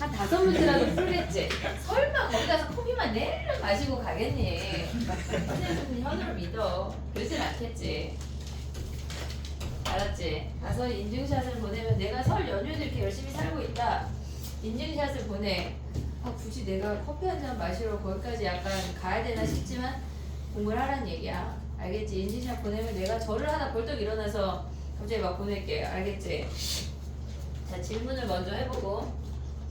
한 5문제라도 풀겠지. 설마 거기 가서 커피만 내려 마시고 가겠니? 선생님 현우를 믿어. 그러진 않겠지. 알았지? 가서 인증샷을 보내면 내가 설 연휴도 이렇게 열심히 살고 있다. 인증샷을 보내. 굳이 내가 커피 한 잔 마시러 거기까지 약간 가야 되나 싶지만 공부를 하란 얘기야. 알겠지? 인증샷 보내면 내가 절을 하나 벌떡 일어나서 갑자기 막 보낼게. 알겠지? 자, 질문을 먼저 해보고.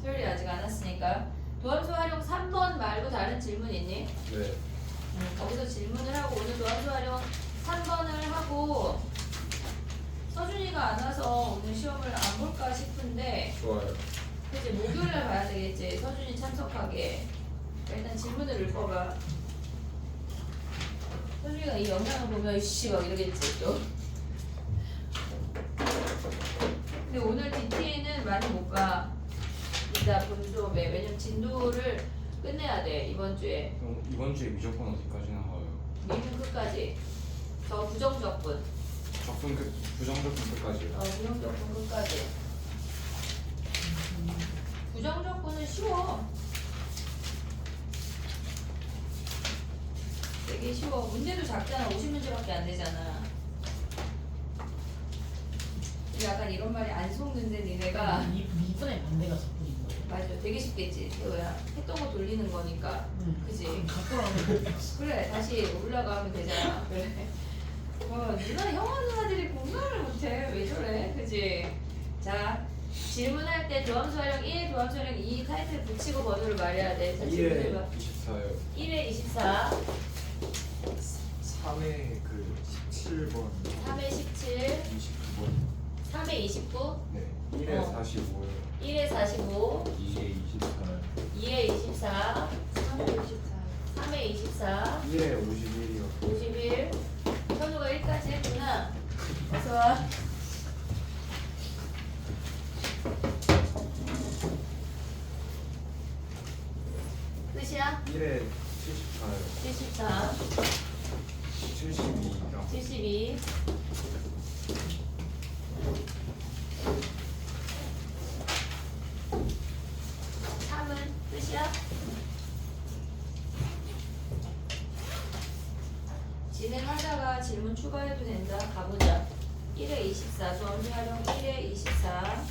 소율이 아직 안 왔으니까. 도함수 활용 3번 말고 다른 질문 있니? 네. 거기서 질문을 하고 오늘 도함수 활용 3번을 하고 서준이가 안 와서 오늘 시험을 안 볼까 싶은데 좋아요. 이제 목요일날 봐야 되겠지. 서준이 참석하게. 일단 질문을 읽어봐. 서준이가 이 영상을 보면 씨 막 이러겠지 또. 근데 오늘 DT는 많이 못 봐. 이따 본수업에. 왜냐면 진도를 끝내야 돼 이번 주에. 그럼 이번 주에 무조건 어디까지 나가요? 미는 끝까지. 저 부정적분. 적분 끝, 부정적분 끝까지요. 부정적분 끝까지. 부정적분은 쉬워. 되게 쉬워. 문제도 작잖아. 50문제밖에 안 되잖아. 약간 이런 말이 안 속는데 니네가 이번에 반대가 적분인 거예요. 맞아. 되게 쉽겠지. 태호야. 했던 거 돌리는 거니까. 그지? 갖고 나면 그래. 다시 올라가면 되잖아. 그래. 누나 형아 누나들이 공부를 못해. 왜 저래? 그지? 자, 질문할 때 도함수 활용 1, 도함수 활용 2 타이틀 붙이고 번호를 말해야 돼. 자, 1회 질문해봐. 24요. 1회 24, 3회 그 17번, 3회 17, 29번. 3회 29, 네. 1회 45요. 1회 45, 2회 24요. 2회 24, 3회 24. 3회 24, 1회 51이요. 51. 현우가 1까지 했구나. 어서와. 끝이야? 1회 74요. 74, 72요. 72. 삼은 끝이야? 진행하다가 질문 추가해도 된다. 가보자. 1회 24, 수험생 활용 1회 24.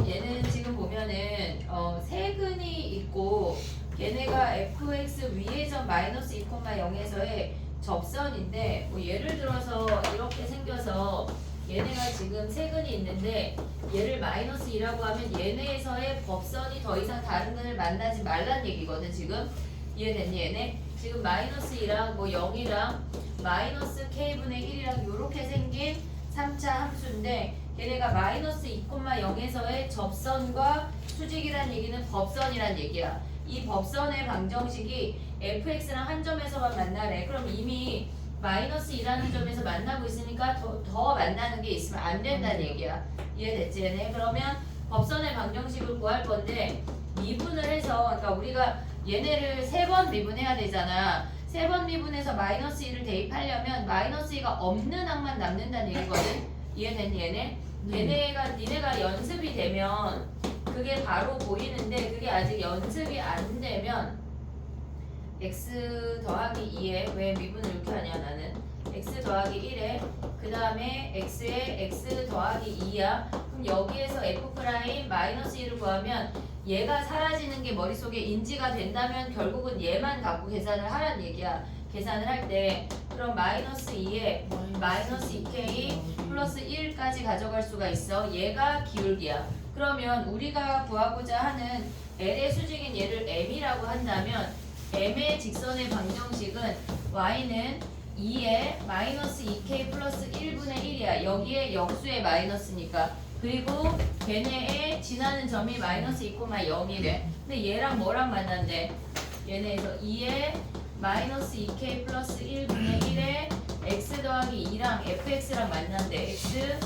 얘는 지금 보면은 세근이 있고 얘네가 fx 위의 점 마이너스 2,0에서의 접선인데 뭐 예를 들어서 이렇게 생겨서 얘네가 지금 세근이 있는데 얘를 마이너스 2라고 하면 얘네에서의 법선이 더 이상 다른 근을 만나지 말란 얘기거든. 지금 이해됐니? 얘네 지금 마이너스 2랑 뭐 0이랑 마이너스 k분의 1이랑 요렇게 생긴 3차 함수인데 얘네가 마이너스 2,0에서의 접선과 수직이란 얘기는 법선이란 얘기야. 이 법선의 방정식이 fx랑 한 점에서만 만나래. 그럼 이미 마이너스 2라는 점에서 만나고 있으니까 더 만나는 게 있으면 안 된다는 얘기야. 이해됐지? 얘네? 그러면 법선의 방정식을 구할 건데 미분을 해서 그러니까 우리가 얘네를 3번 미분해야 되잖아. 3번 미분해서 마이너스 2를 대입하려면 마이너스 2가 없는 항만 남는다는 얘기거든. 이해됐니? 얘네? 니네가 연습이 되면 그게 바로 보이는데 그게 아직 연습이 안 되면 x 더하기 2에 왜 미분을 이렇게 하냐 나는 x 더하기 1에 그 다음에 x에 x 더하기 2야. 그럼 여기에서 f 프라임 마이너스 1을 구하면 얘가 사라지는 게 머릿속에 인지가 된다면 결국은 얘만 갖고 계산을 하란 얘기야. 계산을 할 때 그럼 마이너스 2에 마이너스 2k 플러스 1까지 가져갈 수가 있어. 얘가 기울기야. 그러면 우리가 구하고자 하는 L의 수직인 얘를 M이라고 한다면 M의 직선의 방정식은 Y는 2에 마이너스 2k 플러스 1분의 1이야. 여기에 역수의 마이너스니까. 그리고 걔네의 지나는 점이 마이너스 2,0이래. 근데 얘랑 뭐랑 만난대? 얘네에서 2에 마이너스 2k 플러스 1분의 1에 x 더하기 2랑 fx랑 만난대. x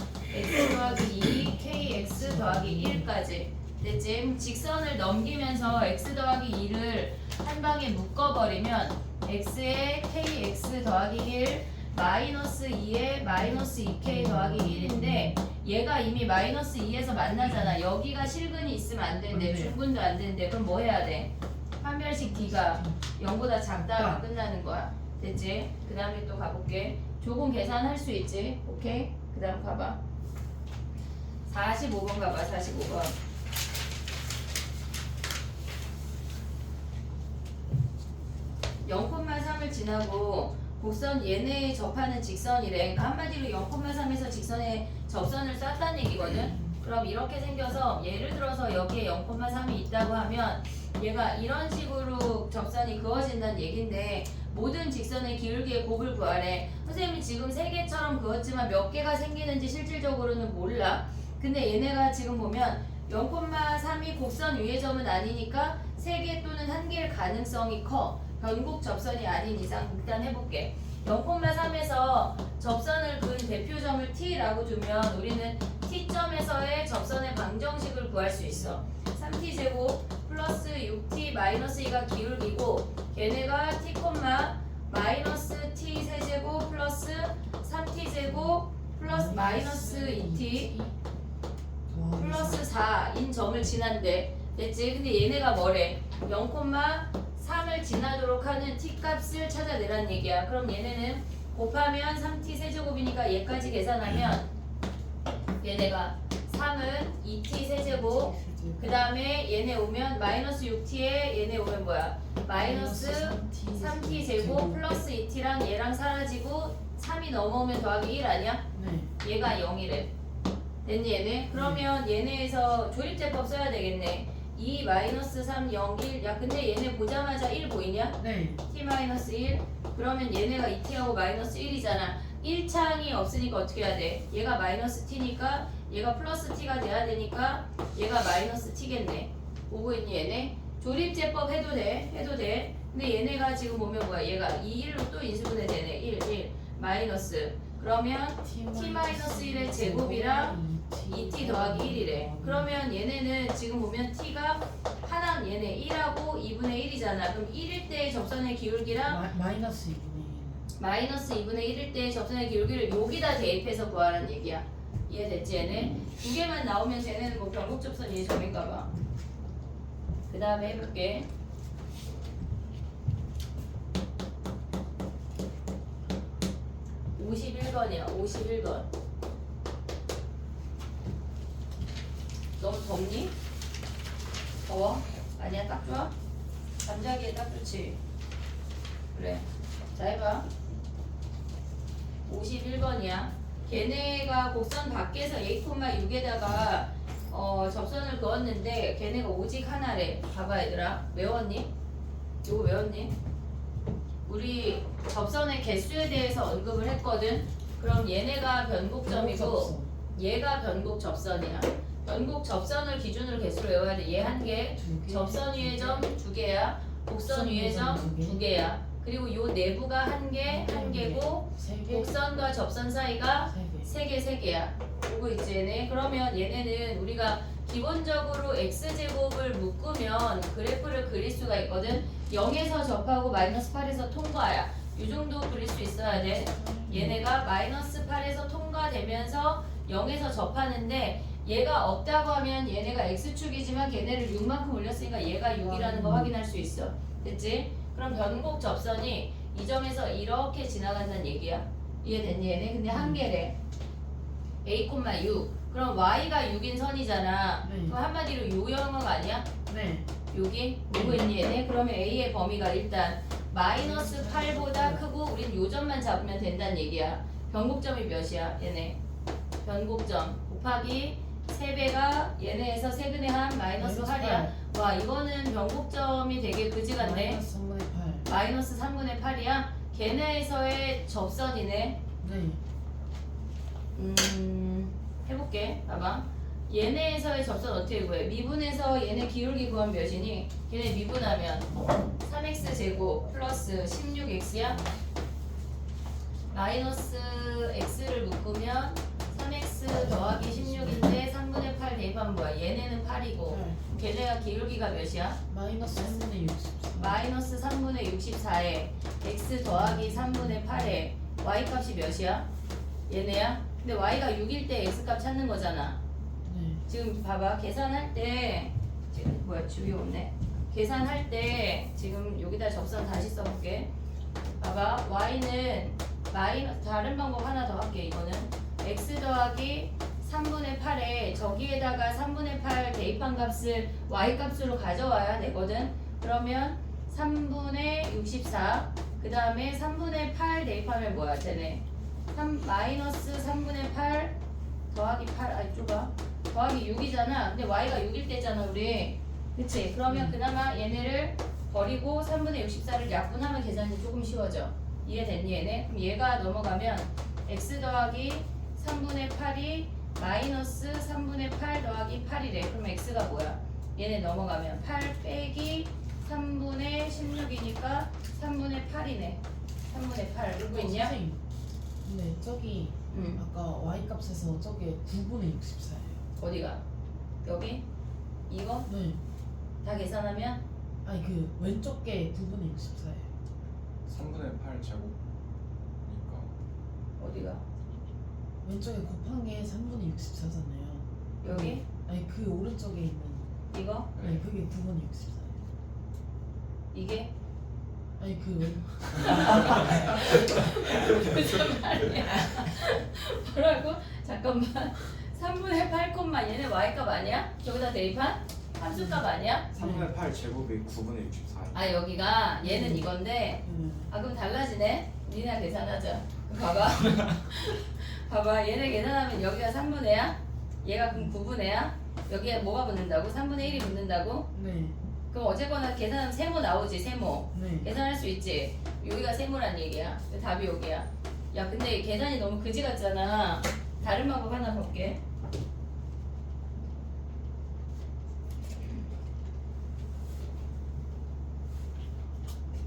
더하기 2, kx 더하기 1까지. 됐지? 직선을 넘기면서 x 더하기 2를 한 방에 묶어버리면 x에 kx 더하기 1 마이너스 2에 마이너스 2k 더하기 1인데 얘가 이미 마이너스 2에서 만나잖아. 여기가 실근이 있으면 안 되는데 네. 중근도 안 되는데 그럼 뭐 해야 돼? 판별식 d가 0보다 작다가 끝나는 거야. 됐지? 그 다음에 또 가볼게. 조금 계산할 수 있지? 오케이? 그 다음 가봐. 45번 가봐. 45번. 0,3을 지나고 곡선 얘네에 접하는 직선이래. 그러니까 한마디로 0,3에서 직선에 접선을 쐈다는 얘기거든. 그럼 이렇게 생겨서 예를 들어서 여기에 0,3이 있다고 하면 얘가 이런 식으로 접선이 그어진다는 얘긴데 모든 직선의 기울기의 곱을 구하래. 선생님이 지금 3개처럼 그었지만 몇 개가 생기는지 실질적으로는 몰라. 근데 얘네가 지금 보면 0,3이 곡선 위의 점은 아니니까 3개 또는 1개일 가능성이 커. 변곡 접선이 아닌 이상 일단 해볼게. 0,3에서 접선을 그은 대표점을 T라고 두면 우리는 T점에서의 접선의 방정식을 구할 수 있어. 3T제곱 플러스 6T 마이너스 2가 기울기고 걔네가 T, 마이너스 T 세제곱 플러스 3T제곱 플러스 마이너스 2T 플러스 4인 점을 지난대. 됐지? 근데 얘네가 뭐래? 0,3을 지나도록 하는 t 값을 찾아내란 얘기야. 그럼 얘네는 곱하면 3t 세제곱이니까 얘까지 계산하면 얘네가 3은 2t 세제곱 그 다음에 얘네 오면 마이너스 6t에 얘네 오면 뭐야? 마이너스 3t 제곱 플러스 2t랑 얘랑 사라지고 3이 넘어오면 더하기 1 아니야? 네. 얘가 0이래. 됐니 얘네? 그러면 얘네에서 조립제법 써야 되겠네. 2 마이너스 3 0 1. 야 근데 얘네 보자마자 1 보이냐? 네. t 마이너스 1. 그러면 얘네가 2t하고 마이너스 1이잖아. 1창이 없으니까 어떻게 해야 돼? 얘가 마이너스 t니까 얘가 플러스 t가 돼야 되니까 얘가 마이너스 t겠네. 보고 있니 얘네? 조립제법 해도 돼. 해도 돼. 근데 얘네가 지금 보면 뭐야? 얘가 2, 1로 또 인수분해 되네. 1 마이너스. 그러면 t-1의 제곱이랑 2t 더하기 1이래. 그러면 얘네는 지금 보면 t가 하나 얘네 1하고 2분의 1이잖아. 그럼 1일 때의 접선의 기울기랑 마이너스 2분의 1. 마이너스 2분의 1일 때의 접선의 기울기를 여기다 대입해서 구하라는 얘기야. 이해됐지 얘네? 두 개만 나오면 쟤네는 뭐 변곡 접선 예점인가봐. 그 다음에 해볼게. (51번이야) 51번. 너무 덥니? 더워? 아니야 딱 좋아? 잠자기에 딱 좋지? 그래. 자 해봐. 51번이야. 걔네가 곡선 밖에서 a,6에다가 접선을 그었는데 걔네가 오직 하나래. 봐봐 얘들아. 외웠니? 이거 외웠니? 우리 접선의 개수에 대해서 언급을 했거든. 그럼 얘네가 변곡점이고 얘가 변곡 접선이야. 변곡 접선을 기준으로 개수를 외워야 돼. 얘 한 개, 접선 위의 점 두 개야, 곡선 위의 점 두 개야. 그리고 요 내부가 한 개, 한 개고 곡선과 접선 사이가 세 개, 세 개야. 보고 있지 얘네? 그러면 얘네는 우리가 기본적으로 x제곱을 묶으면 그래프를 그릴 수가 있거든. 0에서 접하고 마이너스 8에서 통과야. 이 정도 그릴 수 있어야 돼. 얘네가 마이너스 8에서 통과되면서 0에서 접하는데 얘가 없다고 하면 얘네가 x축이지만 걔네를 6만큼 올렸으니까 얘가 6이라는 거 확인할 수 있어. 됐지? 그럼 변곡 접선이 이 점에서 이렇게 지나간다는 얘기야. 이해됐니 얘네? 근데 한 개래. a,6. 그럼 y가 6인 선이잖아. 네. 그럼 한마디로 요형은 아니야? 네. 여기 보고 있니 얘네? 그러면 a의 범위가 일단 마이너스 8보다 크고 우린 요 점만 잡으면 된다는 얘기야. 변곡점이 몇이야 얘네? 변곡점 곱하기 3배가 얘네에서 세근의 한 마이너스 8이야. 와 이거는 변곡점이 되게 그지 같네. 마이너스 3분의 8. 마이너스 3분의 8이야? 걔네에서의 접선이네. 네. 해볼게. 봐봐. 얘네에서의 접선 어떻게 구해? 미분해서 얘네 기울기 구하면 몇이니? 얘네 미분하면 3x제곱 플러스 16x야? 마이너스 x를 묶으면 3x 더하기 16인데 3분의 8 8 대입하면 뭐야? 얘네는 8이고 걔네가 기울기가 몇이야? 마이너스 3분의 64. 마이너스 3분의 64에 x 더하기 3분의 8에 y 값이 몇이야? 얘네야? 근데 y가 6일 때 x 값 찾는 거잖아. 네. 지금 봐봐. 계산할 때 지금 뭐야? 주기 없네. 계산할 때 지금 여기다 접선 다시 써볼게. 봐봐. y는 마이너스 다른 방법 하나 더 할게. 이거는 x 더하기 3분의 8에 저기에다가 3분의 8 대입한 값을 y 값으로 가져와야 되거든. 그러면 3분의 64 그 다음에 3분의 8 대입하면 뭐야? 되네. 마이너스 3분의 8 더하기 8 아니 좁아 더하기 6이잖아. 근데 y가 6일 때잖아 우리. 그치? 그러면 그나마 얘네를 버리고 3분의 64를 약분하면 계산이 조금 쉬워져. 이해됐니 얘네? 그럼 얘가 넘어가면 x 더하기 3분의 8이 마이너스 3분의 8 더하기 8이래. 그럼 x가 뭐야? 얘네 넘어가면 8 빼기 3분의 16이니까 3분의 8이네. 3분의 8 알고 있냐? 선생님. 근데 저기 응. 아까 y 값에서 저게 9분의 64예요. 어디가? 여기? 이거? 네. 다 계산하면? 아니 그 왼쪽 게 9분의 64예요. 3분의 8 제곱이니까 어디가? 왼쪽에 곱한 게 3분의 64잖아요. 여기? 아니 그 오른쪽에 있는 이거? 네 그게 9분의 64예요. 이게? 아니 그 왼... 무슨 말이야? 뭐라고? 잠깐만. 3분의 8 얘네 y값 아니야? 저기다 대입한? 함수값 아니야? 3분의 8 제곱이 9분의 64 아 여기가 얘는 이건데 음. 아 그럼 달라지네? 니나 계산하자. 그럼 봐봐. 봐봐 얘네 계산하면 여기가 3분의야? 얘가 그럼 9분의야? 여기에 뭐가 붙는다고? 3분의 1이 붙는다고? 네. 그럼 어쨌거나 계산하면 세모 나오지 세모. 네. 계산할 수 있지. 여기가 세모란 얘기야. 답이 여기야. 야 근데 계산이 너무 그지 같잖아. 다른 방법 하나 볼게.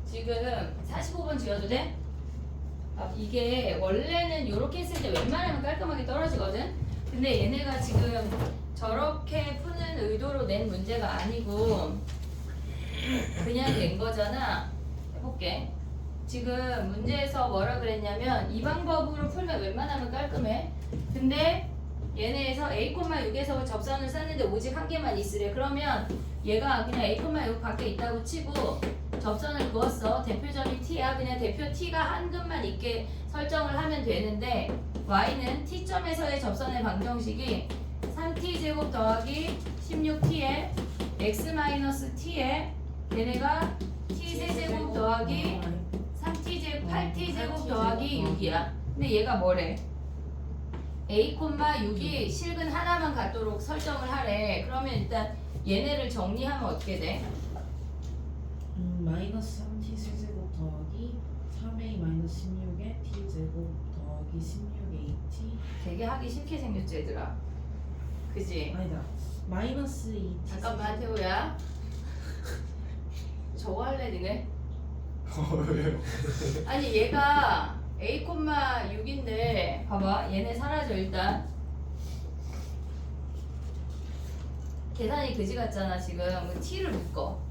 지금 45번 지어도 돼? 아, 이게 원래는 이렇게 했을 때 웬만하면 깔끔하게 떨어지거든? 근데 얘네가 지금 저렇게 푸는 의도로 낸 문제가 아니고 그냥 낸 거잖아. 해볼게. 지금 문제에서 뭐라 그랬냐면 이 방법으로 풀면 웬만하면 깔끔해. 근데 얘네에서 a,6에서 접선을 쌌는데 오직 한 개만 있으래. 그러면 얘가 그냥 a,6 밖에 있다고 치고 접선을 그었어. 대표점이 t야. 그냥 대표 t가 한 근만 있게 설정을 하면 되는데 y는 t점에서의 접선의 방정식이 3t제곱 더하기 16t에 x-t에 얘네가 t세제곱 더하기 3t제곱 8t제곱 더하기 6이야. 근데 얘가 뭐래? a,6이 실근 하나만 갖도록 설정을 하래. 그러면 일단 얘네를 정리하면 어떻게 돼? 마이너스 3t 세제곱 더하기 3a 마이너스 16에 t 제곱 더하기 16at 되게 하기 싫게 생겼지 얘들아. 그지? 아니다. 마이너스 2t 잠깐만 태우야. 저거 할래 니네? 왜요? 아니 얘가 a,6인데 봐봐 얘네 사라져 일단. 계산이 그지 같잖아 지금. t를 묶어.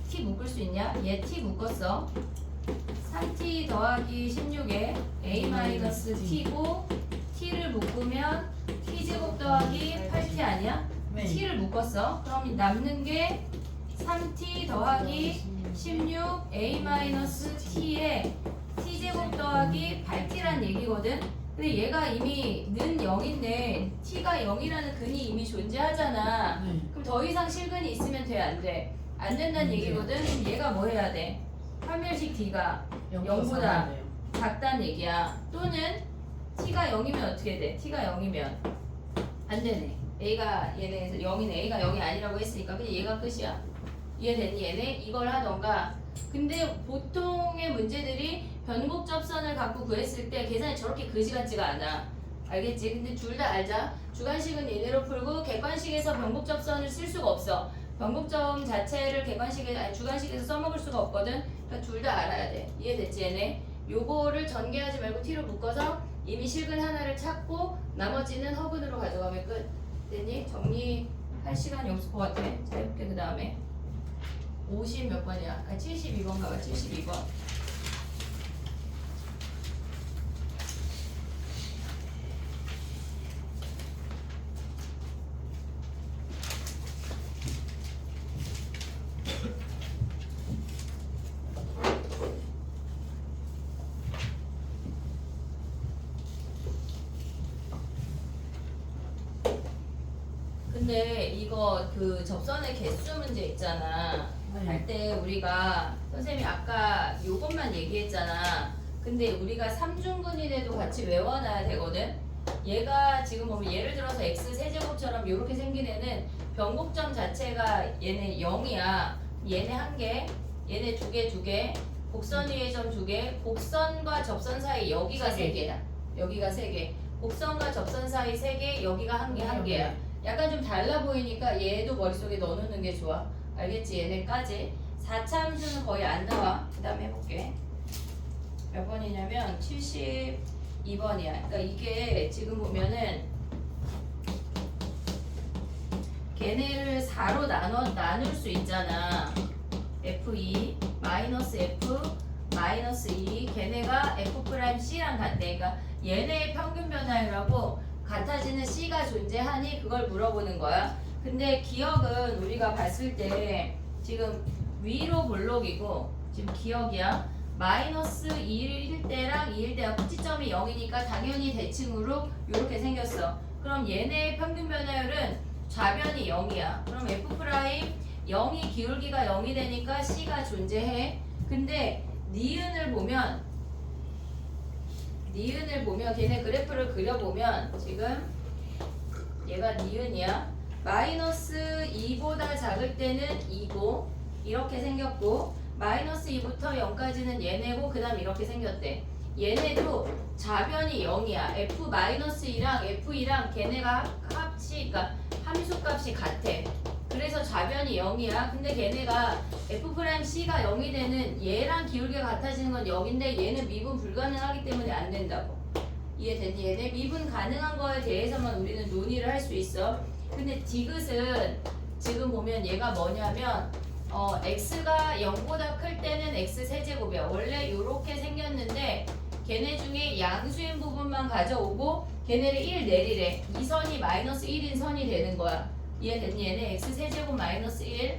t 묶을 수 있냐? 얘 t 묶었어. 3t 더하기 16에 a-t고 t를 묶으면 t제곱 더하기 8t 아니야? 네. t를 묶었어. 그럼 남는 게 3t 더하기 16 a-t에 t제곱 더하기 8t란 얘기거든. 근데 얘가 이미 는 0인데 t가 0이라는 근이 이미 존재하잖아. 네. 그럼 더 이상 실근이 있으면 돼? 안 돼? 안 된다는 얘기거든. 그럼 얘가 뭐 해야 돼? 판별식 d가 0보다 작다는 얘기야. 또는 t가 0이면 어떻게 돼? t가 0이면 안 되네. a가 얘네에서 0이네. a가 0이 아니라고 했으니까 그냥 얘가 끝이야. 이해되니 얘네? 이걸 하던가. 근데 보통의 문제들이 변곡 접선을 갖고 구했을 때 계산이 저렇게 그지 같지가 않아. 알겠지? 근데 둘 다 알자. 주관식은 얘네로 풀고 객관식에서 변곡 접선을 쓸 수가 없어. 변곡점 자체를 주관식에서 써먹을 수가 없거든. 그러니까 둘 다 알아야 돼. 이해됐지 얘네? 요거를 전개하지 말고 t로 묶어서 이미 실근 하나를 찾고 나머지는 허근으로 가져가면 끝. 됐니? 정리할 시간이 없을 것 같아. 자, 해볼게. 그 다음에 50 몇 번이야? 72번 가봐. 72번. 근데 이거 그 접선의 개수 문제 있잖아. 네. 할 때 우리가 선생님이 아까 요것만 얘기했잖아. 근데 우리가 삼중근인에도 같이 외워놔야 되거든. 얘가 지금 보면 예를 들어서 x 세제곱처럼 이렇게 생긴 애는 변곡점 자체가 얘네 0이야. 얘네 한 개, 얘네 두 개, 곡선 위의 점 두 개, 곡선과 접선 사이 여기가 세 개야. 여기가 세 개. 곡선과 접선 사이 세 개, 여기가 한 개야. 약간 좀 달라 보이니까 얘도 머릿속에 넣어놓는 게 좋아. 알겠지? 얘네까지 4차 함수는 거의 안 나와. 그 다음에 해볼게. 몇 번이냐면 72번이야. 그러니까 이게 지금 보면은 걔네를 4로 나눌 수 있잖아. F2 마이너스 F 마이너스 2 걔네가 F'C랑 같대. 그러니까 얘네의 평균 변화율하고 같아지는 C가 존재하니 그걸 물어보는 거야. 근데 기억은 우리가 봤을 때 지금 위로 볼록이고 지금 기억이야. 마이너스 1일 때랑 2일 때랑 꼭지점이 0이니까 당연히 대칭으로 이렇게 생겼어. 그럼 얘네의 평균 변화율은 좌변이 0이야. 그럼 F' 0이 기울기가 0이 되니까 C가 존재해. 근데 니은을 보면 걔네 그래프를 그려보면 지금 얘가 니은이야. 마이너스 2보다 작을 때는 2고 이렇게 생겼고 마이너스 2부터 0까지는 얘네고 그 다음 이렇게 생겼대. 얘네도 좌변이 0이야. F-2랑 F2랑 걔네가 그러니까 함수값이 같아. 그래서 좌변이 0이야. 근데 걔네가 F'C가 0이 되는 얘랑 기울기가 같아지는 건 0인데 얘는 미분 불가능하기 때문에 안 된다고. 이해되니? 얘네 미분 가능한 거에 대해서만 우리는 논의를 할 수 있어. 근데 디귿은 지금 보면 얘가 뭐냐면 x가 0보다 클 때는 x 세제곱이야. 원래 이렇게 생겼는데 걔네 중에 양수인 부분만 가져오고 걔네를 1 내리래. 이 선이 마이너스 1인 선이 되는 거야. 이해됐니? 얘네 x 세제곱 마이너스 1.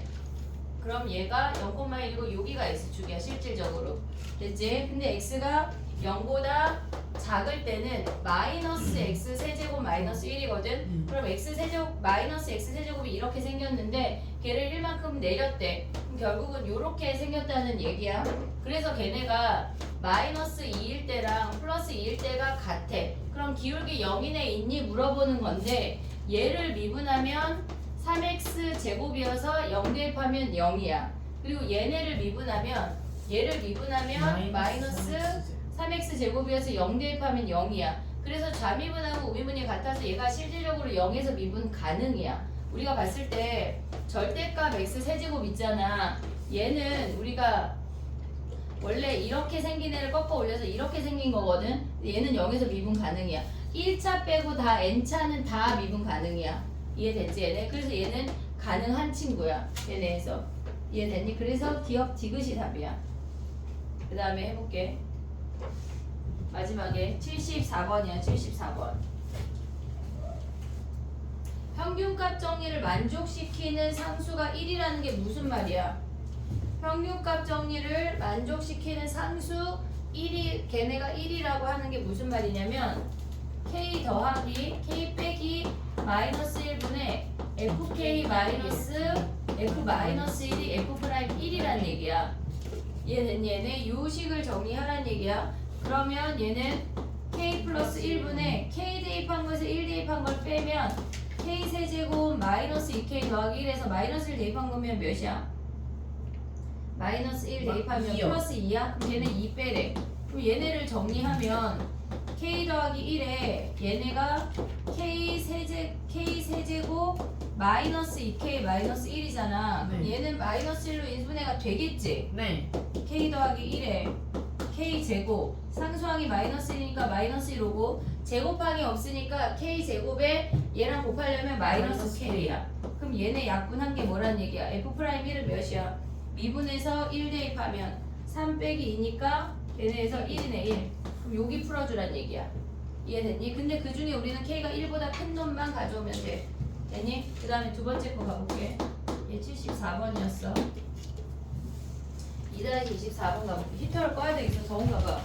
그럼 얘가 0,1이고 여기가 x축이야 실질적으로. 됐지? 근데 x가 0보다 작을 때는 마이너스 x 세제곱 마이너스 1이거든. 그럼 x 세제곱 마이너스 x 세제곱이 이렇게 생겼는데 걔를 1만큼 내렸대. 그럼 결국은 이렇게 생겼다는 얘기야. 그래서 걔네가 마이너스 2일 때랑 플러스 2일 때가 같아. 그럼 기울기 0이네 있니 물어보는 건데 얘를 미분하면 3x 제곱이어서 0 대입하면 0이야. 그리고 얘네를 미분하면 마이너스 3x 제곱이어서 0 대입하면 0이야. 그래서 좌미분하고 우미분이 같아서 얘가 실질적으로 0에서 미분 가능이야. 우리가 봤을 때 절대값 x 세제곱 있잖아. 얘는 우리가 원래 이렇게 생긴 애를 꺾어 올려서 이렇게 생긴 거거든. 얘는 0에서 미분 가능이야. 1차 빼고 다 n차는 다 미분 가능이야. 이해됐지 얘네? 그래서 얘는 가능한 친구야. 얘네에서. 이해됐니? 그래서 기억 디귿이 답이야. 그 다음에 해볼게. 마지막에 74번이야. 74번. 평균값 정리를 만족시키는 상수가 1이라는 게 무슨 말이야? 평균값 정리를 만족시키는 상수 1이 걔네가 1이라고 하는 게 무슨 말이냐면 k 더하기 k 빼기 마이너스 1분의 fk 마이너스 f 마이너스 1이 f 프라임 1이란 얘기야. 이해됐니? 얘네 요 식을 정리하란 얘기야. 그러면 얘는 k 플러스 1분의 k 대입한 것에서 1 대입한 걸 빼면 k 세제곱 마이너스 2k 더하기 1에서 마이너스 1 대입한 거면 몇이야? 마이너스 1 대입하면 2요. 플러스 2야? 그럼 얘는 2 빼래. 그럼 얘네를 정리하면 k 더하기 1에 얘네가 k 세제곱 마이너스 2k 마이너스 1이잖아. 그럼 네. 얘는 마이너스 1로 인수분해가 되겠지? 네. k 더하기 1에 K제곱 상수항이 마이너스 1이니까 마이너스 1 오고 제곱항이 없으니까 K제곱에 얘랑 곱하려면 마이너스 K야. 그럼 얘네 약분한 게 뭐란 얘기야? F'1은 몇이야? 미분에서 1 대입하면 3 빼기 2니까 얘네에서 1이네 1. 그럼 여기 풀어주란 얘기야. 이해됐니? 근데 그 중에 우리는 K가 1보다 큰 놈만 가져오면 돼. 됐니? 그 다음에 두 번째 거 가볼게. 얘 74번이었어. 2-24번 가볼게. 히터를 꺼야 되겠어. 더운가 봐.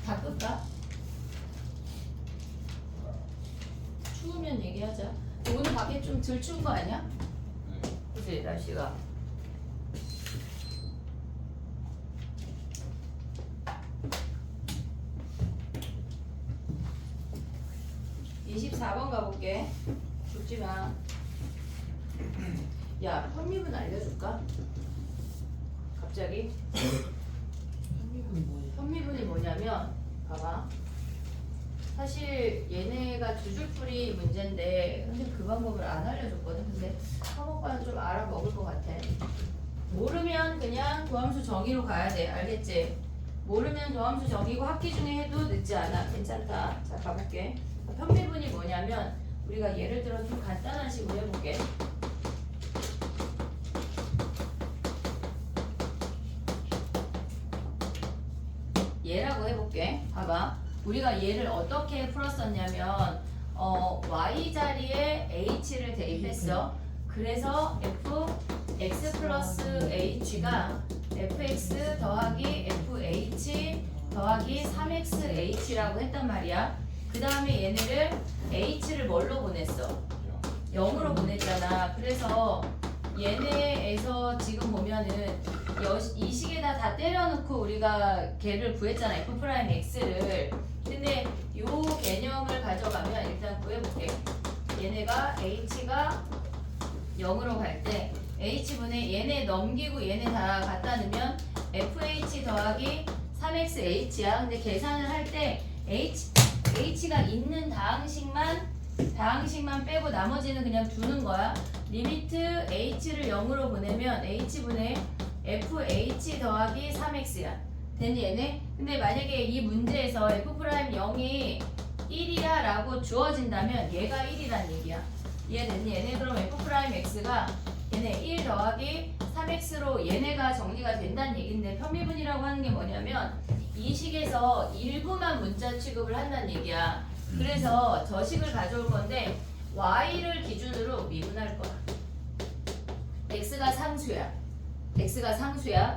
다 끌까? 추우면 얘기하자. 오늘 밖에 좀 덜 추운 거 아니야? 네. 그치 날씨가. (24번) 가볼게. 죽지마. 야 현미분 알려줄까? 갑자기 현미분이 뭐예요? 현미분이 뭐냐면 봐봐. 사실 얘네가 두 줄풀이 문제인데 근데 그 방법을 안 알려줬거든. 근데 한번만 좀 알아먹을 것 같아. 모르면 그냥 도함수 정의로 가야 돼. 알겠지? 모르면 도함수 정의고 학기 중에 해도 늦지 않아. 괜찮다. 자 가볼게. 현미분이 뭐냐면 우리가 예를 들어 좀 간단한 식으로 해볼게. 얘라고 해볼게. 봐봐. 우리가 얘를 어떻게 풀었었냐면 y 자리에 h를 대입했어. 그래서 fx 플러스 h가 fx 더하기 fh 더하기 3xh라고 했단 말이야. 그 다음에 얘네를 h를 뭘로 보냈어? 0으로 보냈잖아. 그래서 얘네에서 지금 보면은 이 식에다 다 때려놓고 우리가 걔를 구했잖아. f'x를. 근데 요 개념을 가져가면 일단 구해볼게. 얘네가 h가 0으로 갈 때 h분의 얘네 넘기고 얘네 다 갖다 넣으면 fh 더하기 3xh야. 근데 계산을 할 때 h가 있는 다항식만 빼고 나머지는 그냥 두는 거야. 리미트 h를 0으로 보내면 h분의 fh 더하기 3x야. 됐니 얘네? 근데 만약에 이 문제에서 f'0이 1이야 라고 주어진다면 얘가 1이란 얘기야. 이해됐니 얘네? 그럼 f'x가 얘네 1 더하기 3x로 얘네가 정리가 된다는 얘기인데 편미분이라고 하는 게 뭐냐면 이 식에서 일부만 문자 취급을 한다는 얘기야. 그래서 저 식을 가져올 건데 y를 기준으로 미분할 거야. x가 상수야.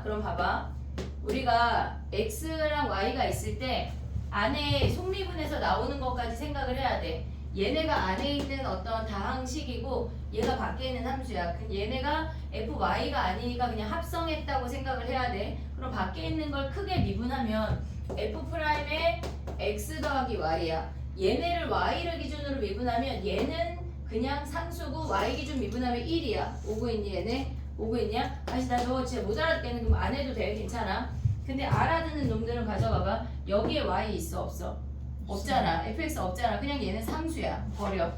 그럼 봐봐. 우리가 x랑 y가 있을 때 안에 속미분에서 나오는 것까지 생각을 해야 돼. 얘네가 안에 있는 어떤 다항식이고 얘가 밖에 있는 함수야. 얘네가 fy가 아니니까 그냥 합성했다고 생각을 해야 돼. 그럼 밖에 있는 걸 크게 미분하면 f'의 x 더하기 y야. 얘네를 y를 기준으로 미분하면 얘는 그냥 상수고 y 기준 미분하면 1이야. 오고 있니 얘네? 오고 있냐? 아니 나 저거 진짜 못 알아듣겠는 거 안 해도 돼. 괜찮아. 근데 알아듣는 놈들은 가져가봐. 여기에 y 있어 없어? 없잖아. fx 없잖아. 그냥 얘는 상수야. 버려.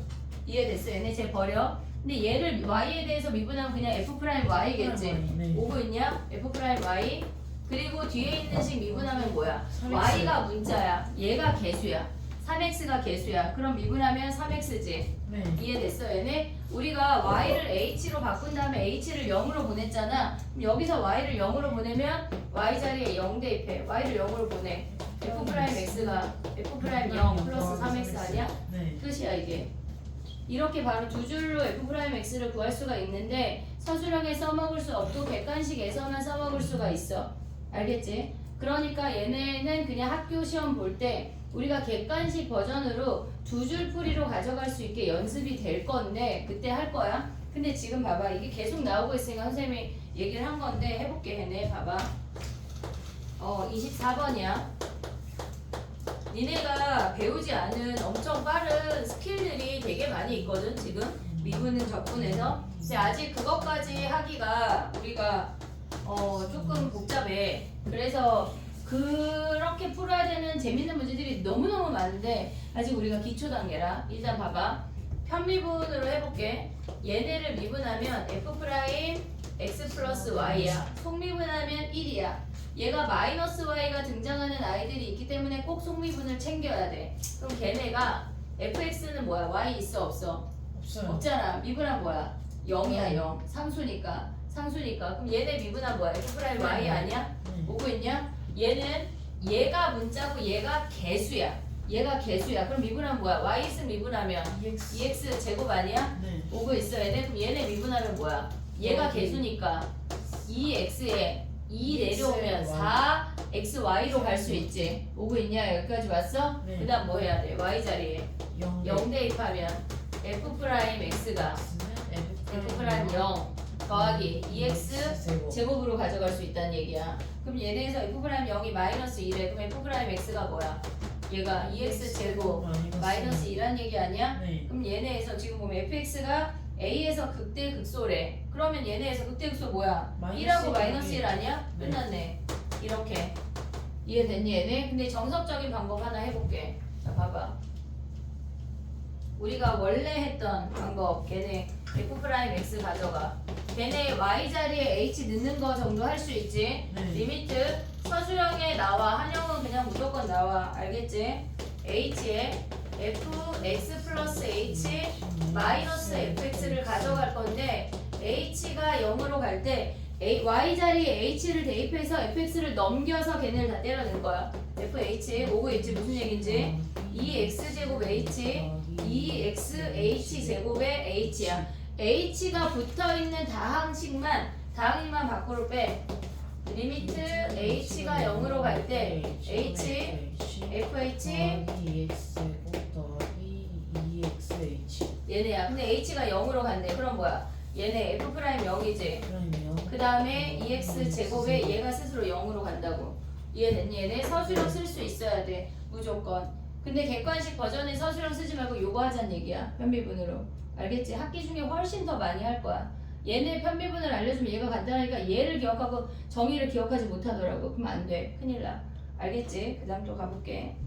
이해됐어? 얘네 쟤 버려. 근데 얘를 y에 대해서 미분하면 그냥 f'y겠지. 네. 오고 있냐? f'y. 그리고 뒤에 있는 식 미분하면 뭐야? 3x. y가 문자야. 얘가 개수야. 3x가 개수야. 그럼 미분하면 3x지. 네. 이해됐어 얘네? 우리가 y를 h로 바꾼 다음에 h를 0으로 보냈잖아. 그럼 여기서 y를 0으로 보내면 y 자리에 0 대입해. y를 0으로 보내. f'x가 f'0 플러스 3x 아니야? 네. 끝이야 이게. 이렇게 바로 두 줄로 f'x를 구할 수가 있는데 서술형에 써먹을 수 없고 객관식에서만 써먹을 수가 있어. 알겠지? 그러니까 얘네는 그냥 학교 시험 볼 때 우리가 객관식 버전으로 두 줄 풀이로 가져갈 수 있게 연습이 될 건데 그때 할 거야. 근데 지금 봐봐. 이게 계속 나오고 있으니까 선생님이 얘기를 한 건데 해볼게. 얘네 봐봐. 24번이야. 니네가 배우지 않은 엄청 빠른 스킬들이 되게 많이 있거든 지금. 미분은 적분해서. 근데 아직 그것까지 하기가 우리가 조금 복잡해. 그래서 그렇게 이렇게 풀어야 되는 재밌는 문제들이 너무너무 많은데 아직 우리가 기초 단계라. 일단 봐봐. 편미분으로 해볼게. 얘네를 미분하면 f 프라임 x 플러스 y야. 속미분하면 1이야. 얘가 마이너스 y가 등장하는 아이들이 있기 때문에 꼭 속미분을 챙겨야 돼. 그럼 걔네가 fx는 뭐야? y 있어 없어? 없어요. 없잖아. 미분한 뭐야? 0이야 0. 상수니까. 그럼 얘네 미분한 뭐야? f 프라임 y 네. 아니야? 네. 오고 있냐? 얘는 얘가 문자고 얘가 개수야. 그럼 미분하면 뭐야? y 있으면 미분하면 EX. 2x 제곱 아니야? 네. 오고 있어야 돼. 그럼 얘네 미분하면 뭐야? 얘가 여기. 개수니까 2x에 2 내려오면 XY. 4xy로 갈 수 있지. 오고 있냐? 여기까지 왔어? 네. 그 다음 뭐 해야 돼? y 자리에 0. 0 대입하면 f 프라임 x가 f 프라임 0 더하기 2x 제곱으로 가져갈 수 있다는 얘기야. 그럼 얘네에서 f 프라임 0이 마이너스 1에 그럼 f 프라임 x가 뭐야? 얘가 2x 제곱 마이너스 2란 얘기 아니야? 네. 그럼 얘네에서 지금 보면 fx가 a에서 극대 극소래. 그러면 얘네에서 극대 극소 뭐야? 마이너스 1하고 마이너스 1 아니야? 네. 끝났네. 이렇게 이해됐니 얘네? 근데 정석적인 방법 하나 해볼게. 자 봐봐. 우리가 원래 했던 방법 걔네 f 프라임 x 가져가. 걔네 y 자리에 h 넣는 거 정도 할 수 있지. 네. 리미트 서술형에 나와. 한형은 그냥 무조건 나와. 알겠지? h에 fx 플러스 h 마이너스 fx를 가져갈 건데 h가 0으로 갈 때 y 자리에 h를 대입해서 fx를 넘겨서 걔네를 다 때려낼 거야. fh 오고 있지 무슨 얘긴지 2x제곱 h 2xh 제곱의 h야. h가 붙어있는 다항식만 밖으로 빼. 리미트 h가 0으로 갈 때 h fh EX 더하기 EXH. 얘네야. 근데 h가 0으로 간대. 그럼 뭐야? 얘네 f 프라임 0이지. 그러네요. 그 다음에 2x 제곱에 얘가 스스로 0으로 간다고. 이해됐니? 얘네 서술형 쓸 수 있어야 돼. 무조건. 근데 객관식 버전에 서술형 쓰지 말고 요거 하자는 얘기야. 편미분으로. 알겠지? 학기 중에 훨씬 더 많이 할 거야. 얘네 편미분을 알려주면 얘가 간단하니까 얘를 기억하고 정의를 기억하지 못하더라고. 그럼 안 돼. 큰일 나. 알겠지? 그 다음 또 가볼게.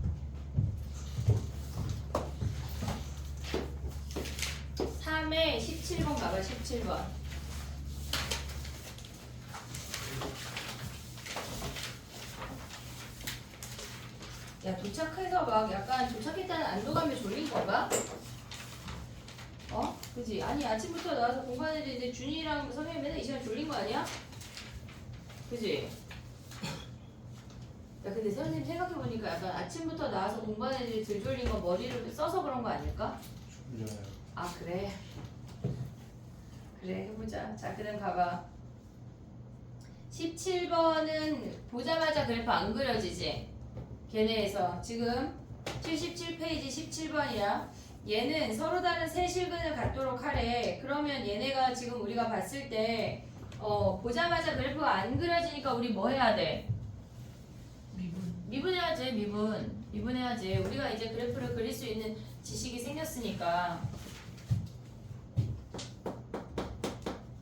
3에 17번 가봐. 17번. 야 도착해서 막 약간 도착했다는 안도감에 졸린 건가? 어? 그지? 아니 아침부터 나와서 공부하는데 이제 준이랑 선생님 맨날 이 시간 졸린 거 아니야? 그지? 야 근데 선생님 생각해보니까 약간 아침부터 나와서 공부하는 애들이 덜 졸린 건 머리를 써서 그런 거 아닐까? 졸려요. 아 그래? 그래 해보자. 자 그럼 봐봐. 17번은 보자마자 그래프 안 그려지지? 걔네에서 지금 77페이지 17번이야. 얘는 서로 다른 세 실근을 갖도록 하래. 그러면 얘네가 지금 우리가 봤을 때 보자마자 그래프가 안 그려지니까 우리 뭐 해야 돼? 미분해야지. 미분해야지. 우리가 이제 그래프를 그릴 수 있는 지식이 생겼으니까.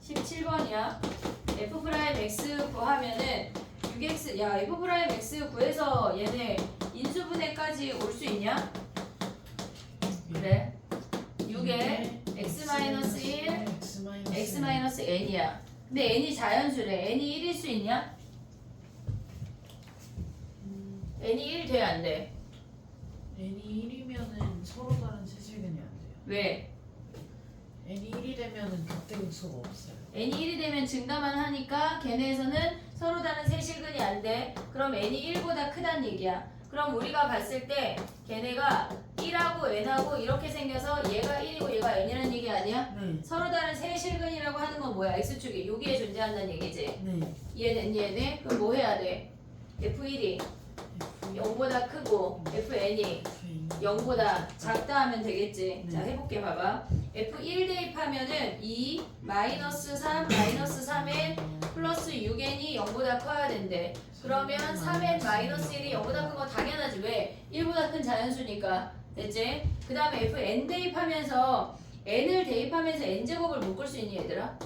17번이야. f 프라임 x 구하면은 6x 야 f 프라임 x 구해서 얘네 인수분해까지 올 수 있냐? 그래. 6에 x-1 x-n이야. 근데 n이 자연수래. n이 1일 수 있냐? n이 1 돼 안 돼? N이 1이면은 서로 다른 세실근이 안 돼요. 왜? N이 1이 되면은 극대극소가 없어요. n이 1이 되면 증가만 하니까 걔네에서는 서로 다른 세실근이 안 돼. 그럼 n이 1보다 크단 얘기야. 그럼 우리가 봤을 때 걔네가 1하고 n하고 이렇게 생겨서 얘가 1이고 얘가 n이라는 얘기 아니야? 네. 서로 다른 세실근이라고 하는 건 뭐야? x축이 여기에 존재한다는 얘기지. 네. 이해됐니 얘네? 그럼 뭐 해야 돼? f1이 0보다 크고 fn이 0보다 작다 하면 되겠지. 네. 자 해볼게 봐봐. f1 대입하면은 2 마이너스 3 마이너스 3에 플러스 6n이 0보다 커야 된대. 그러면 3n 마이너스 1이 0보다 큰 거 당연하지. 왜? 1보다 큰 자연수니까. 됐지? 그 다음에 fn 대입하면서 n을 대입하면서 n제곱을 묶을 수 있니 얘들아?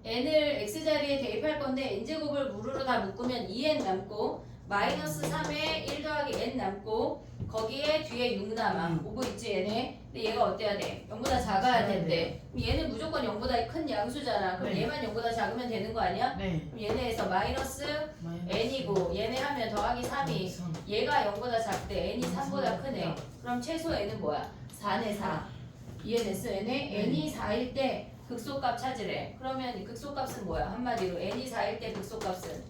n을 x자리에 대입할 건데 n제곱을 무료로 다 묶으면 2n 남고 마이너스 3에 1 더하기 n 남고 거기에 뒤에 6 남아. 오고 있지 얘네. 근데 얘가 어때야 돼? 0보다 작아야 된대. 그럼 얘는 무조건 0보다 큰 양수잖아. 그럼 네. 얘만 0보다 작으면 되는 거 아니야? 네. 그럼 얘네에서 마이너스 n이고 얘네 하면 더하기 3이 얘가 0보다 작대. n이 3보다 크네. 그럼 최소 n은 뭐야? 4네 4. 이해됐어? 얘네 n이 4일 때 극소값 찾으래. 그러면 이 극소값은 뭐야? 한마디로 n이 4일 때 극소값은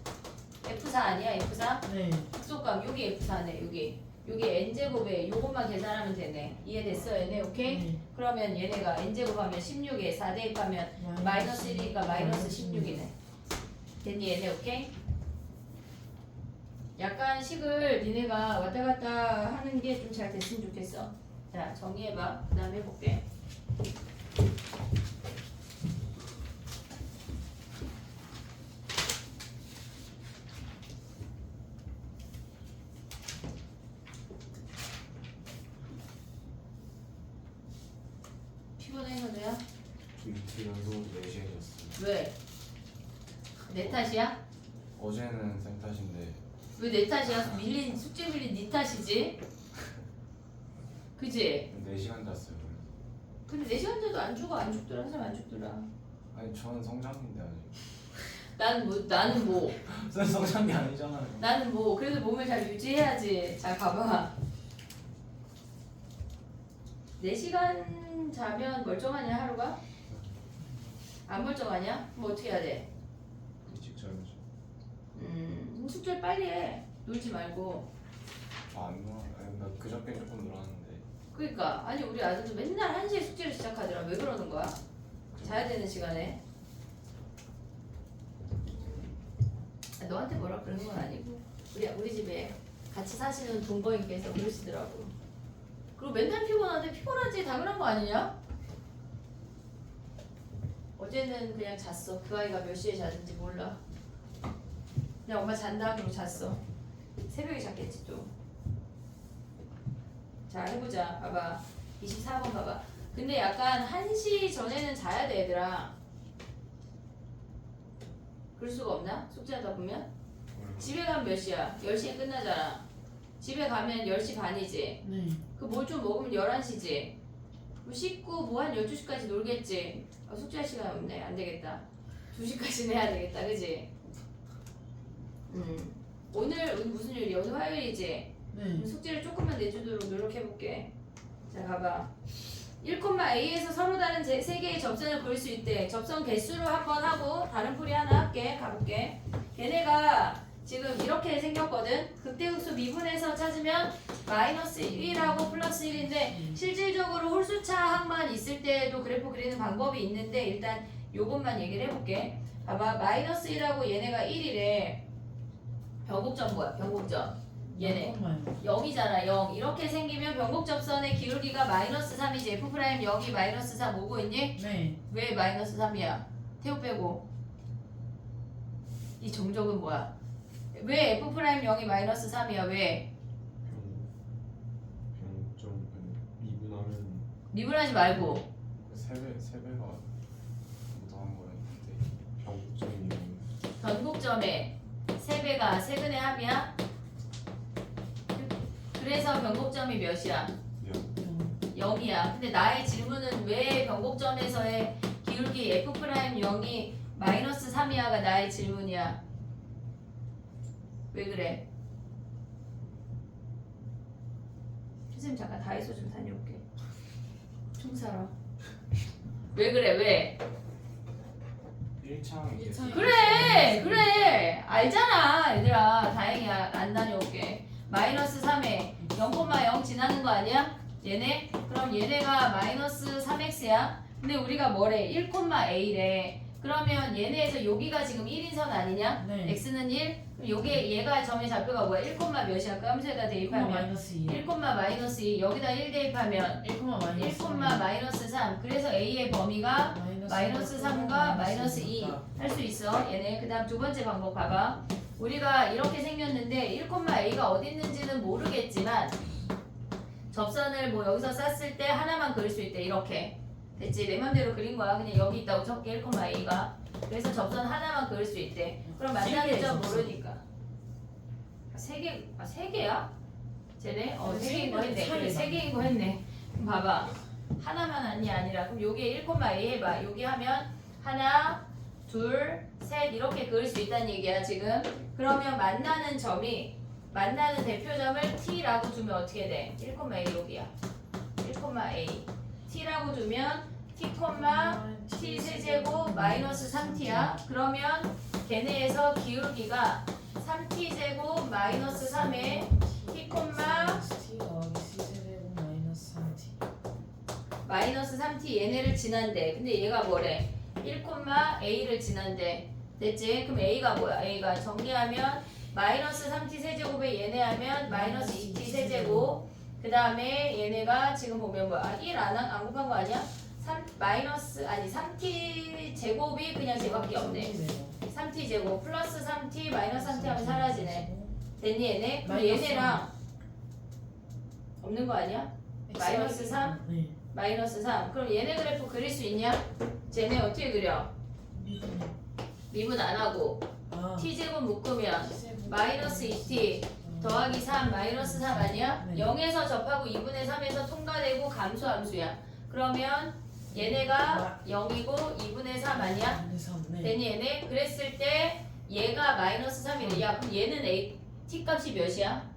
F4 아니야? F4? 네. 극소값 여기 F4네. 여기 n제곱에 요것만 계산하면 되네. 이해됐어? 얘네 오케이? 네. 그러면 얘네가 n제곱하면 16에 4 대입하면 마이너스 1이니까 마이너스 16이네. 됐니 얘네 오케이? 약간 식을 니네가 왔다 갔다 하는 게 좀 잘 됐으면 좋겠어. 자 정리해봐. 그 다음에 해볼게. 피곤해 현우야? 저 이틀 연속 4시에 잤어요. 왜? 내 탓이야? 어제는 쌤 탓인데 왜 내 탓이야? 밀린 숙제 밀린 네 탓이지? 그지? 4시간 잤어요. 근데 4시간 자도 안 죽어 안 죽더라 사람 안 죽더라. 아니 저는 성장인데 아직. 나는 뭐 쌤 성장이 아니잖아요. 나는 뭐 그래도 몸을 잘 유지해야지. 자 봐봐. 4시간 자면 멀쩡하냐 하루가? 안 멀쩡하냐? 그럼 어떻게 해야 돼? 일찍 자야죠. 숙제를 빨리 해. 놀지 말고. 안 놀아. 아니, 나 그저께 조금 놀았는데. 그러니까 아니 우리 아들도 맨날 1시에 숙제를 시작하더라. 왜 그러는 거야? 자야 되는 시간에. 너한테 뭐라 그런 건 아니고 우리 집에 같이 사시는 동거인께서 그러시더라고. 그리고 맨날 피곤한데 피곤하지 당연한 거 아니냐? 어제는 그냥 잤어. 그 아이가 몇 시에 자는지 몰라. 그냥 엄마 잔다 그러고 잤어. 새벽에 잤겠지 또. 자 해보자. 봐봐. 24번 봐봐. 근데 약간 1시 전에는 자야 돼 얘들아. 그럴 수가 없나? 숙제하다 보면? 집에 가면 몇 시야? 10시에 끝나잖아. 집에 가면 10시 반이지. 네. 그 뭘 좀 먹으면 11시지. 뭐 씻고 뭐 한 12시까지 놀겠지. 숙제할 시간 없네. 안 되겠다. 2시까지는 해야 되겠다. 그지? 오늘 무슨 요일이야? 오늘 화요일이지? 네. 숙제를 조금만 내주도록 노력해볼게. 자 봐봐. 1,a에서 서로 다른 세 개의 접선을 그릴 수 있대. 접선 개수로 한번 하고 다른 풀이 하나 할게. 가볼게. 걔네가 지금 이렇게 생겼거든. 극대극소 미분해서 찾으면 마이너스 1하고 플러스 1인데 실질적으로 홀수차항만 있을 때도 그래프 그리는 방법이 있는데 일단 요것만 얘기를 해볼게. 봐봐. 마이너스 1하고 얘네가 1이래. 변곡점 뭐야? 변곡점. 얘네. 잠깐만요. 0이잖아 0 이렇게 생기면 변곡접선의 기울기가 마이너스 3이지. F' 0이 마이너스 3 오고 있니? 네. 왜 마이너스 3이야? 태우 빼고 이 정적은 뭐야? 왜 F' 0이 마이너스 3이야? 왜? 좀 미분하면 미분하지 말고 세배가 못하는 거였는데. 변곡점이 변곡점의 세배가 세근의 합이야? 그래서 변곡점이 몇이야? 0이야. 근데 나의 질문은 왜 변곡점에서의 기울기 F' 0이 마이너스 3이야가 나의 질문이야. 왜 그래? 선생님 잠깐 다이소 좀 다녀올게. 총 사러. 왜 그래? 왜? 1창 일창이 그래 알잖아 얘들아. 다행이야. 안 다녀올게. 마이너스 3에 0,0 지나는 거 아니야? 얘네? 그럼 얘네가 마이너스 3x야. 근데 우리가 뭐래? 1,a래. 그러면 얘네에서 여기가 지금 1인선 아니냐? 네. x는 1? 그럼 요게 얘가 점의 좌표가 뭐야? 1, 몇이야? 그 함수에다 1, 대입하면 마이너스 2. 1, 마이너스 2 여기다 1 대입하면 1, 1, 마이너스 3. 마이너스 3 그래서 a의 범위가 마이너스 3과 마이너스 2 할 수 있어 얘네. 그 다음 두 번째 방법 봐봐. 우리가 이렇게 생겼는데 1,a가 어디 있는지는 모르겠지만 접선을 뭐 여기서 쌌을 때 하나만 그릴 수 있대. 이렇게 됐지? 내 맘대로 그린 거야. 그냥 여기 있다고 적게 1,a가. 그래서 접선 하나만 그릴 수 있대. 그럼 만나는 점 모르니까 세 개야? 쟤네? 세 개인 거 했네. 그래, 차이가. 세 개인 거 했네. 그럼 봐봐. 하나만 하니 아니라 그럼 요게 1,A 해봐. 여기 하면 하나, 둘, 셋 이렇게 그릴 수 있다는 얘기야 지금. 그러면 만나는 대표점을 T라고 두면 어떻게 돼? 1,A 여기야. 1,A T라고 두면 T, T 세제곱 마이너스 3T야. 그러면 걔네에서 기울기가 3T 제곱 마이너스 3에 T, T 더하기 C 제곱 마이너스 3T. 마이너스 3T 얘네를 지난대. 근데 얘가 뭐래? 1,A를 지난대. 됐지? 그럼 A가 뭐야? A가 정리하면 마이너스 3T 세제곱에 얘네 하면 마이너스 2T 세제곱. 그 다음에 얘네가 지금 보면 뭐야? 1 안 곱한 거 아니야? 3T 제곱이 그냥 쟤밖에 없네. 3T 제곱 플러스 3T 마이너스 3T 하면 사라지네. 됐니 얘네? 그럼 얘네랑 없는 거 아니야? 마이너스 3? 네. 마이너스 3. 그럼 얘네 그래프 그릴 수 있냐? 쟤네 어떻게 그려? 미분 안 하고 t제곱 묶으면 마이너스 2t 더하기 3 마이너스 3 아니야? 네. 0에서 접하고 2분의 3에서 통과되고 감소 함수야. 그러면 얘네가 0이고 2분의 3 아니야? 네. 됐니 얘네? 그랬을 때 얘가 마이너스 3이네. 야 그럼 얘는 t 값이 몇이야?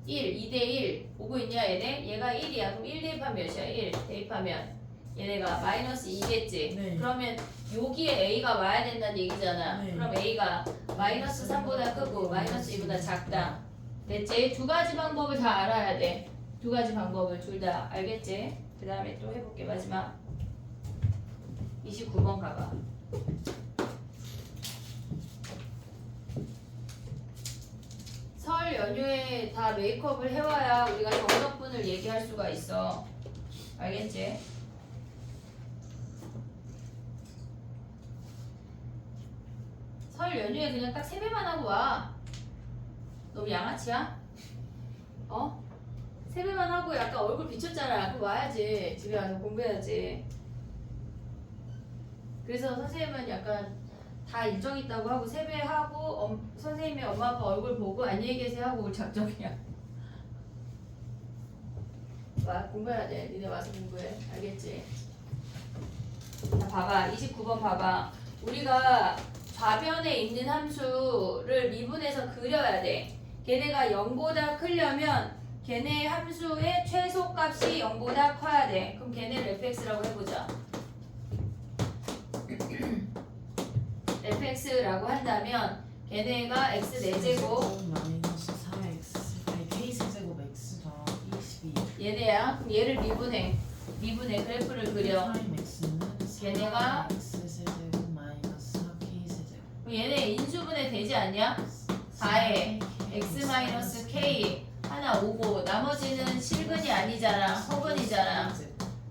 1, 2대1 오고 있냐 얘네? 얘가 1이야. 그럼 1 대입하면 몇이야? 1 대입하면 얘네가 마이너스 2겠지? 네. 그러면 여기에 A가 와야 된다는 얘기잖아. 네. 그럼 A가 마이너스 3보다 크고 마이너스 2보다 작다. 됐지? 두 가지 방법을 다 알아야 돼. 두 가지 방법을 둘 다 알겠지? 그 다음에 또 해볼게 마지막 29번 가봐. 설 연휴에 다 메이크업을 해와야 우리가 정석분을 얘기할 수가 있어. 알겠지? 설 연휴에 그냥 딱 세배만 하고 와. 너무 양아치야? 세배만 하고 약간 얼굴 비쳤잖아. 그럼 와야지. 집에 와서 공부해야지. 그래서 선생님은 약간 다 일정 있다고 하고 세배하고 선생님의 엄마 아빠 얼굴 보고 안녕히 계세요 하고 올 작정이야. 와 공부해야 돼. 니네 와서 공부해. 알겠지? 자 봐봐. 29번 봐봐. 우리가 좌변에 있는 함수를 미분해서 그려야 돼. 걔네가 0보다 크려면 걔네 함수의 최소값이 0보다 커야 돼. 그럼 걔네를 fx라고 해보자. fx라고 한다면 걔네가 x 4제곱 마이너스 4x 아니 k 세제곱 x 더하기 12. 얘네야. 그럼 얘를 미분해. 그래프를 그려. 프라임 x는 걔네가 x 세제곱 마이너스 4k 세제곱. 그럼 얘네 인수분해 되지 않냐? 4에 x 마이너스 k 하나 오고 나머지는 실근이 아니잖아. 허근이잖아.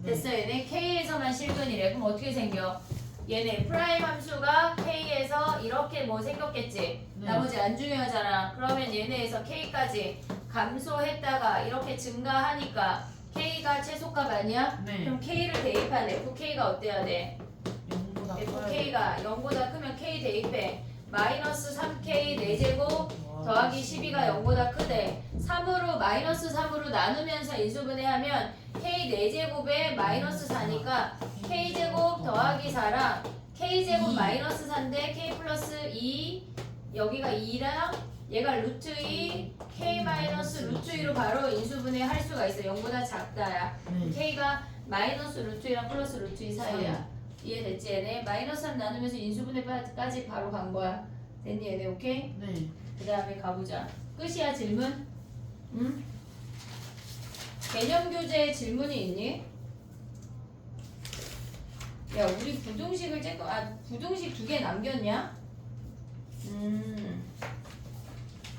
됐어 얘네 k에서만 실근이래. 그럼 어떻게 생겨? 얘네 프라임 함수가 k에서 이렇게 뭐 생겼겠지. 나머지 안 중요하잖아. 그러면 얘네에서 k까지 감소했다가 이렇게 증가하니까 k가 최소값 아니야? 네. 그럼 k를 대입한 fk가 어때야 돼? 0보다 fk가 0보다 크면 k 대입해. 마이너스 3k 4제곱 더하기 12가 0보다 크대. 3으로 마이너스 3으로 나누면서 인수분해하면 k 4제곱에 마이너스 4니까 k제곱 더하기 4랑 k제곱 마이너스 4인데 k 플러스 2 여기가 2랑 얘가 루트 2 k 마이너스 루트 2로 바로 인수분해 할 수가 있어. 0보다 작다야. k가 마이너스 루트 2랑 플러스 루트 2 사이야. 이해됐지 얘네? 마이너스 3 나누면서 인수분해까지 바로 간 거야. 됐니 얘네? 오케이? 네. 그 다음에 가보자. 끝이야 질문? 응? 개념교재에 질문이 있니? 야 우리 부등식을 부등식 2개 남겼냐?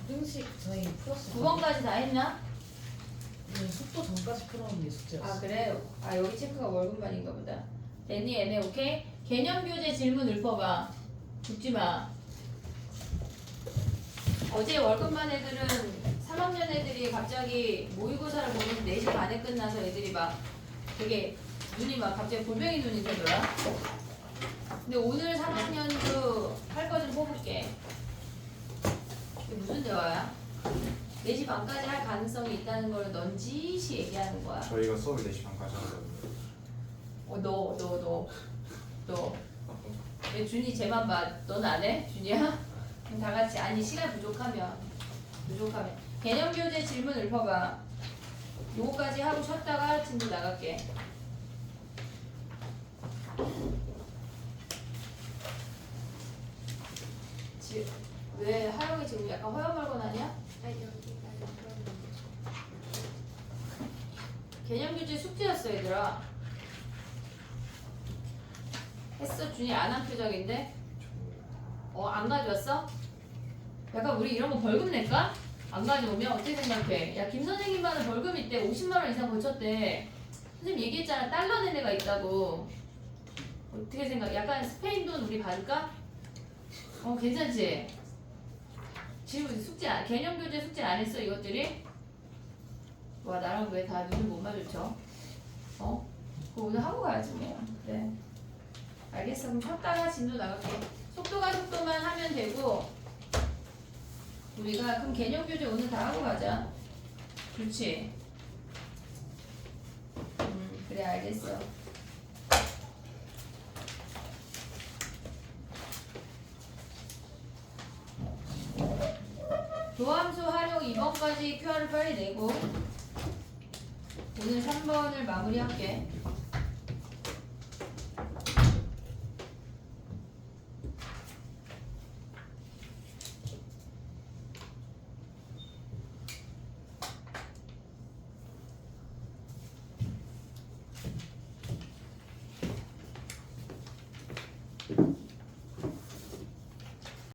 부등식 저희 풀었어요. 9번까지 다 했나? 네, 속도 전까지 풀어놓은 게 숙제였어요. 아 그래? 아 여기 체크가 월급만인가 보다. 됐니 얘네? 오케이? 개념교재 질문 읊어봐. 죽지마. 어제 월급만 애들은 3학년 애들이 갑자기 모의고사를 보면서 4시 반에 끝나서 애들이 막 되게 눈이 막 갑자기 골뱅이 눈이 되더라. 근데 오늘 3학년도 할 거 좀 뽑을게. 이게 무슨 대화야? 4시 반까지 할 가능성이 있다는 걸 넌지시 얘기하는 거야. 저희가 수업을 4시 반까지 하거든요. 너. 왜 준이 쟤만 봐. 넌 안 해? 준이야? 그럼 다 같이. 아니, 시간 부족하면. 개념 교재 질문 읊어봐. 요거까지 하고 쉬었다가 진도 나갈게. 왜 하영이 지금 약간 허여멀건하냐? 개념 교재 숙제였어 얘들아. 했어? 준이 안 한 표정인데? 안 가져왔어? 약간 우리 이런 거 벌금 낼까? 안 가져오면 어떻게 생각해? 야, 김 선생님만은 벌금 있대. 50만 원 이상 거쳤대. 선생님 얘기했잖아. 달러 낸 애가 있다고. 어떻게 생각해? 약간 스페인 돈 우리 받을까? 괜찮지? 지금 개념 교재 숙제 안 했어 이것들이? 와, 나랑 왜 다 눈을 못 마주쳐? 그거 오늘 하고 가야지 뭐. 그래. 알겠어. 그럼 쉬었다가 진도 나갈게. 속도만 하면 되고, 우리가 그럼 개념 교재 오늘 다 하고 가자. 그렇지? 그래, 알겠어. 도함수 활용 2번까지 QR을 빨리 내고 오늘 3번을 마무리할게.